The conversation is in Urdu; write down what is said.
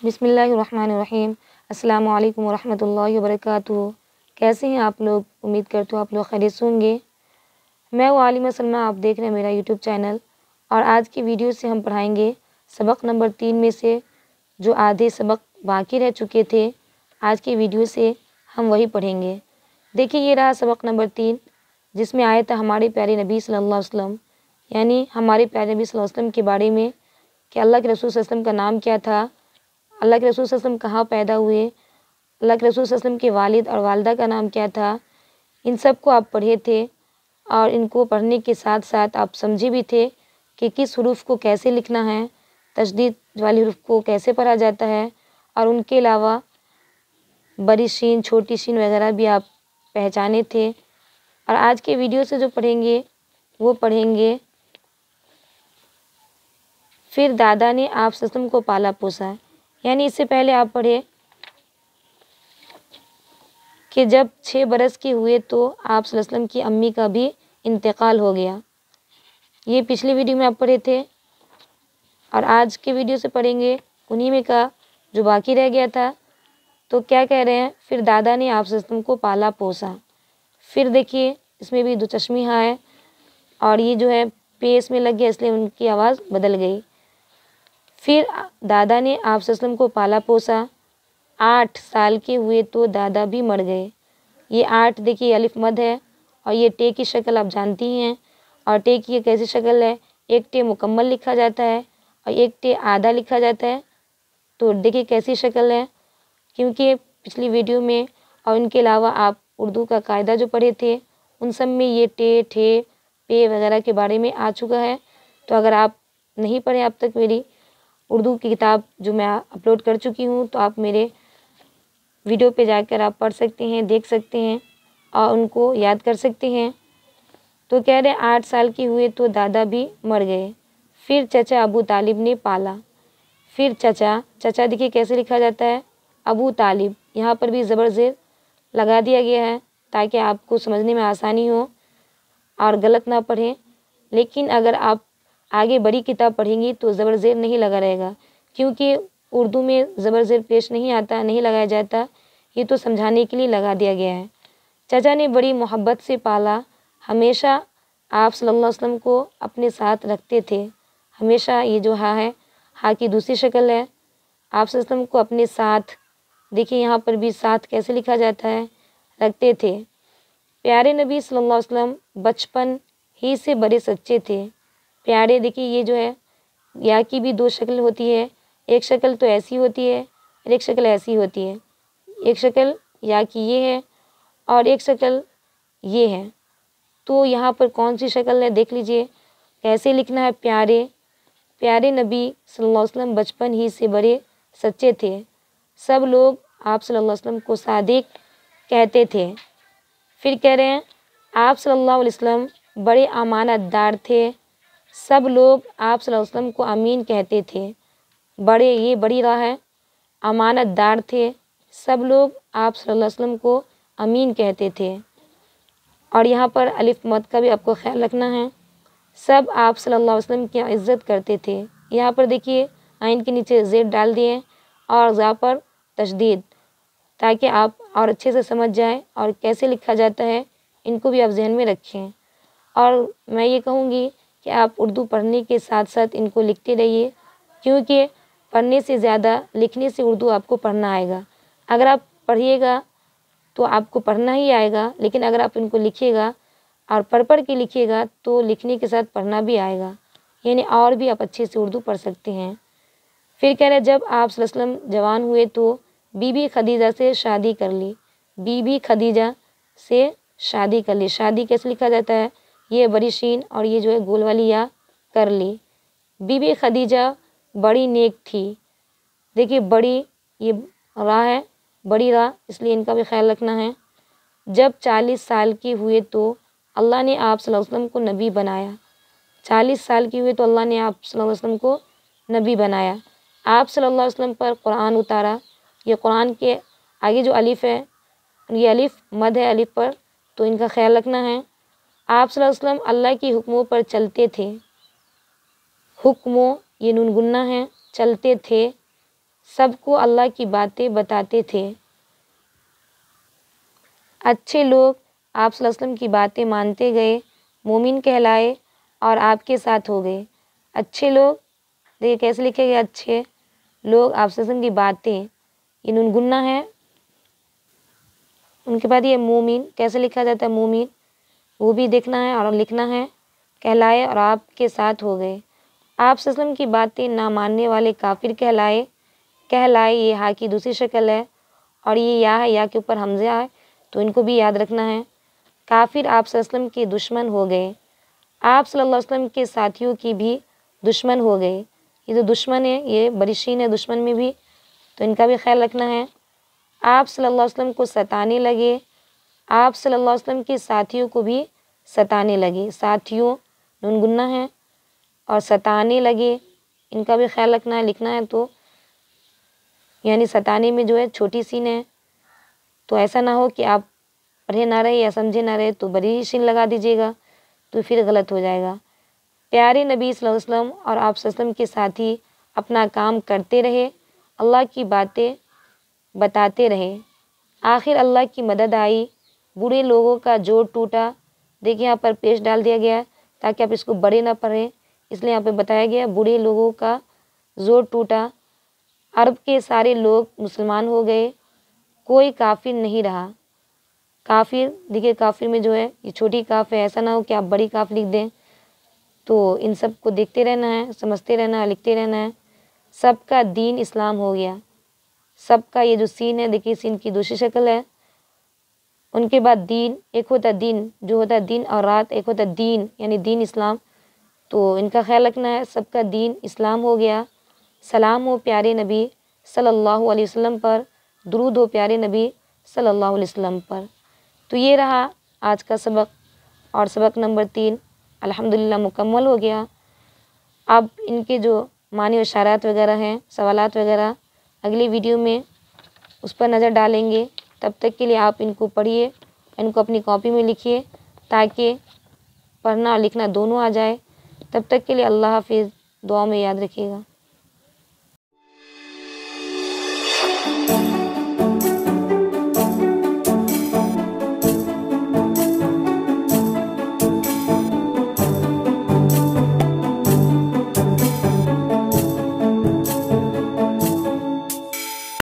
بسم اللہ الرحمن الرحیم۔ السلام علیکم ورحمۃ اللہ وبرکاتہ۔ کیسے ہیں آپ لوگ؟ امید کرتا ہوں آپ لوگ خیریت سے ہوں گے۔ میں وہ عالمہ سلمیٰ، آپ دیکھ رہے ہیں میرا یوٹیوب چینل، اور آج کی ویڈیو سے ہم پڑھائیں گے سبق نمبر 3 میں سے جو آدھے سبق باقی رہ چکے تھے، آج کی ویڈیو سے ہم وہی پڑھیں گے۔ دیکھیے یہ رہا سبق نمبر 3، جس میں آیا تھا ہمارے پیارے نبی صلی اللہ علیہ وسلم، یعنی ہمارے پیارے نبی صلی اللہ علیہ وسلم کے بارے میں کہ اللہ کے رسول صلی اللہ علیہ وسلم کا نام کیا تھا، اللہ کے رسول صلی اللہ علیہ وسلم کہاں پیدا ہوئے، اللہ کے رسول صلی اللہ علیہ وسلم کے والد اور والدہ کا نام کیا تھا۔ ان سب کو آپ پڑھے تھے، اور ان کو پڑھنے کے ساتھ ساتھ آپ سمجھے بھی تھے کہ کس حروف کو کیسے لکھنا ہے، تشدید والی حروف کو کیسے پڑھا جاتا ہے، اور ان کے علاوہ بڑی شین، چھوٹی شین وغیرہ بھی آپ پہچانے تھے۔ اور آج کے ویڈیو سے جو پڑھیں گے وہ پڑھیں گے پھر دادا نے آپ صلی اللہ علیہ وسلم کو پالا پوسا، یعنی اس سے پہلے آپ پڑھے کہ جب 6 برس کے ہوئے تو آپ صلی اللہ علیہ وسلم کی امی کا بھی انتقال ہو گیا۔ یہ پچھلی ویڈیو میں آپ پڑھے تھے، اور آج کے ویڈیو سے پڑھیں گے انہی میں کا جو باقی رہ گیا تھا۔ تو کیا کہہ رہے ہیں؟ پھر دادا نے آپ صلی اللہ علیہ وسلم کو پالا پوسا۔ پھر دیکھیے اس میں بھی دو چشمی ہاں ہے، اور یہ جو ہے پیس میں لگ گیا اس لیے ان کی آواز بدل گئی۔ پھر دادا نے آپ صلی اللہ علیہ وسلم کو پالا پوسا، 8 سال کے ہوئے تو دادا بھی مر گئے۔ یہ 8 دیکھیے الف مد ہے، اور یہ ٹے کی شکل آپ جانتی ہیں، اور ٹے کی کیسی شکل ہے؟ ایک ٹے مکمل لکھا جاتا ہے اور ایک ٹے آدھا لکھا جاتا ہے۔ تو دیکھیے کیسی شکل ہے، کیونکہ پچھلی ویڈیو میں اور ان کے علاوہ آپ اردو کا قاعدہ جو پڑھے تھے ان سب میں یہ ٹے، ٹھے، پے وغیرہ کے بارے میں آ چکا ہے۔ تو اگر آپ نہیں پڑھیں اب تک میری اردو کی کتاب جو میں اپلوڈ کر چکی ہوں، تو آپ میرے ویڈیو پہ جا کر آپ پڑھ سکتے ہیں، دیکھ سکتے ہیں اور ان کو یاد کر سکتے ہیں۔ تو کہہ رہے 8 سال کے ہوئے تو دادا بھی مر گئے، پھر چچا ابو طالب نے پالا۔ پھر چچا دیکھیے کیسے لکھا جاتا ہے؟ ابو طالب، یہاں پر بھی زبر زیر لگا دیا گیا ہے تاکہ آپ کو سمجھنے میں آسانی ہو اور غلط نہ پڑھیں۔ لیکن اگر آپ آگے بڑی کتاب پڑھیں گی تو زبر زیر نہیں لگا رہے گا، کیونکہ اردو میں زبر زیر پیش نہیں آتا، نہیں لگایا جاتا، یہ تو سمجھانے کے لیے لگا دیا گیا ہے۔ چچا نے بڑی محبت سے پالا، ہمیشہ آپ صلی اللہ علیہ وسلم کو اپنے ساتھ رکھتے تھے۔ ہمیشہ یہ جو ہاں ہے، ہاں کی دوسری شکل ہے، آپ صلی اللہ علیہ وسلم کو اپنے ساتھ، دیکھیے یہاں پر بھی ساتھ کیسے لکھا جاتا ہے؟ رکھتے تھے۔ پیارے نبی صلی اللہ علیہ وسلم بچپن ہی سے بڑے سچے تھے۔ پیارے دیکھیے یہ جو ہے یا کی بھی 2 شکل ہوتی ہے، ایک شکل تو ایسی ہوتی ہے اور ایک شکل ایسی ہوتی ہے۔ ایک شکل یا کی یہ ہے اور ایک شکل یہ ہے۔ تو یہاں پر کون سی شکل ہے دیکھ لیجئے، کیسے لکھنا ہے؟ پیارے نبی صلی اللہ علیہ وسلم بچپن ہی سے بڑے سچے تھے، سب لوگ آپ صلی اللہ علیہ وسلم کو صادق کہتے تھے۔ پھر کہہ رہے ہیں آپ صلی اللہ علیہ وسلم بڑے امانت دار تھے، سب لوگ آپ صلی اللہ علیہ وسلم کو امین کہتے تھے۔ بڑے، یہ بڑی راہ ہے، امانت دار تھے، سب لوگ آپ صلی اللہ علیہ وسلم کو امین کہتے تھے۔ اور یہاں پر الف مد کا بھی آپ کو خیال رکھنا ہے، سب آپ صلی اللہ علیہ وسلم کی عزت کرتے تھے۔ یہاں پر دیکھیے عین کے نیچے زیر ڈال دیے اور زا پر تشدید، تاکہ آپ اور اچھے سے سمجھ جائیں اور کیسے لکھا جاتا ہے ان کو بھی آپ ذہن میں رکھیں۔ اور میں یہ کہوں گی کہ آپ اردو پڑھنے کے ساتھ ساتھ ان کو لکھتے رہیے، کیونکہ پڑھنے سے زیادہ لکھنے سے اردو آپ کو پڑھنا آئے گا۔ اگر آپ پڑھیے گا تو آپ کو پڑھنا ہی آئے گا، لیکن اگر آپ ان کو لکھیے گا اور پڑھ کے لکھیے گا تو لکھنے کے ساتھ پڑھنا بھی آئے گا، یعنی اور بھی آپ اچھے سے اردو پڑھ سکتے ہیں۔ پھر کہہ رہے جب آپ صلی اللہ علیہ وسلم جوان ہوئے تو بی بی خدیجہ سے شادی کر لی۔ بی بی خدیجہ سے شادی کر لی، شادی کیسے لکھا جاتا ہے؟ یہ بڑی شین اور یہ جو ہے گول والی یا کر لی۔ بی بی خدیجہ بڑی نیک تھی، دیکھیے بڑی یہ راہ ہے، بڑی راہ، اس لیے ان کا بھی خیال رکھنا ہے۔ جب 40 سال کی ہوئے تو اللہ نے آپ صلی اللہ علیہ وسلم کو نبی بنایا۔ 40 سال کی ہوئے تو اللہ نے آپ صلی اللہ علیہ وسلم کو نبی بنایا، آپ صلی اللہ علیہ وسلم پر قرآن اتارا۔ یہ قرآن کے آگے جو الف ہے یہ الف مد ہے الف پر، تو ان کا خیال رکھنا ہے۔ آپ صلی اللہ علیہ وسلم اللہ کی حکموں پر چلتے تھے، حکموں یہ نون گنہ ہے، چلتے تھے، سب کو اللہ کی باتیں بتاتے تھے۔ اچھے لوگ آپ صلی اللہ علیہ وسلم کی باتیں مانتے گئے، مومن کہلائے اور آپ کے ساتھ ہو گئے۔ اچھے لوگ، دیکھیے کیسے لکھے گئے، اچھے لوگ آپ صلی اللہ علیہ وسلم کی باتیں، یہ نون گنہ ہے، ان کے بعد یہ مومن کیسے لکھا جاتا ہے، مومن، وہ بھی دیکھنا ہے اور لکھنا ہے، کہلائے اور آپ کے ساتھ ہو گئے۔ آپ صلی اللہ علیہ وسلم کی باتیں نہ ماننے والے کافر کہلائے، یہ ہا کی دوسری شکل ہے اور یہ یا ہے، یا کے اوپر حمزہ ہے، تو ان کو بھی یاد رکھنا ہے۔ کافر آپ صلی اللہ علیہ وسلم کے دشمن ہو گئے، آپ صلی اللہ علیہ وسلم کے ساتھیوں کی بھی دشمن ہو گئے۔ یہ جو دشمن ہے یہ برشین ہے دشمن میں بھی، تو ان کا بھی خیال رکھنا ہے۔ آپ صلی اللہ علیہ وسلم کو ستانے لگے، آپ صلی اللہ علیہ وسلم کے ساتھیوں کو بھی ستانے لگے، ساتھیوں نون گنہ ہے، اور ستانے لگے، ان کا بھی خیال رکھنا ہے، لکھنا ہے، تو یعنی ستانے میں جو ہے چھوٹی سین ہے، تو ایسا نہ ہو کہ آپ پڑھے نہ رہے یا سمجھے نہ رہے تو بڑی سین لگا دیجیے گا، تو پھر غلط ہو جائے گا۔ پیارے نبی صلی اللہ علیہ وسلم اور آپ صلی اللہ علیہ وسلم کے ساتھی اپنا کام کرتے رہے، اللہ کی باتیں بتاتے رہے، آخر اللہ کی مدد آئی، برے لوگوں کا جوڑ ٹوٹا۔ دیکھیں یہاں پر پیش ڈال دیا گیا ہے تاکہ آپ اس کو بڑے نہ پڑھیں، اس لیے یہاں پہ بتایا گیا برے لوگوں کا زور ٹوٹا، عرب کے سارے لوگ مسلمان ہو گئے، کوئی کافر نہیں رہا۔ کافر، دیکھیے کافر میں جو ہے یہ چھوٹی کاف ہے، ایسا نہ ہو کہ آپ بڑی کاف لکھ دیں، تو ان سب کو دیکھتے رہنا ہے، سمجھتے رہنا ہے، لکھتے رہنا ہے۔ سب کا دین اسلام ہو گیا، سب کا یہ جو سین ہے، دیکھیے سین کی دوسری شکل ہے، ان کے بعد دین، ایک ہوتا ہے دین جو ہوتا ہے دن اور رات، ایک ہوتا ہے دین یعنی دین اسلام، تو ان کا خیال رکھنا ہے، سب کا دین اسلام ہو گیا۔ سلام ہو پیارے نبی صلی اللہ علیہ وسلم پر، درود ہو پیارے نبی صلی اللہ علیہ وسلم پر۔ تو یہ رہا آج کا سبق، اور سبق نمبر 3 الحمدللہ مکمل ہو گیا۔ اب ان کے جو معنی و اشارات وغیرہ ہیں، سوالات وغیرہ اگلی ویڈیو میں اس پر نظر ڈالیں گے، تب تک کے لیے آپ ان کو پڑھیے، ان کو اپنی کاپی میں لکھیے تاکہ پڑھنا اور لکھنا دونوں آ جائے۔ تب تک کے لیے اللہ حافظ، دعا میں یاد رکھیے گا۔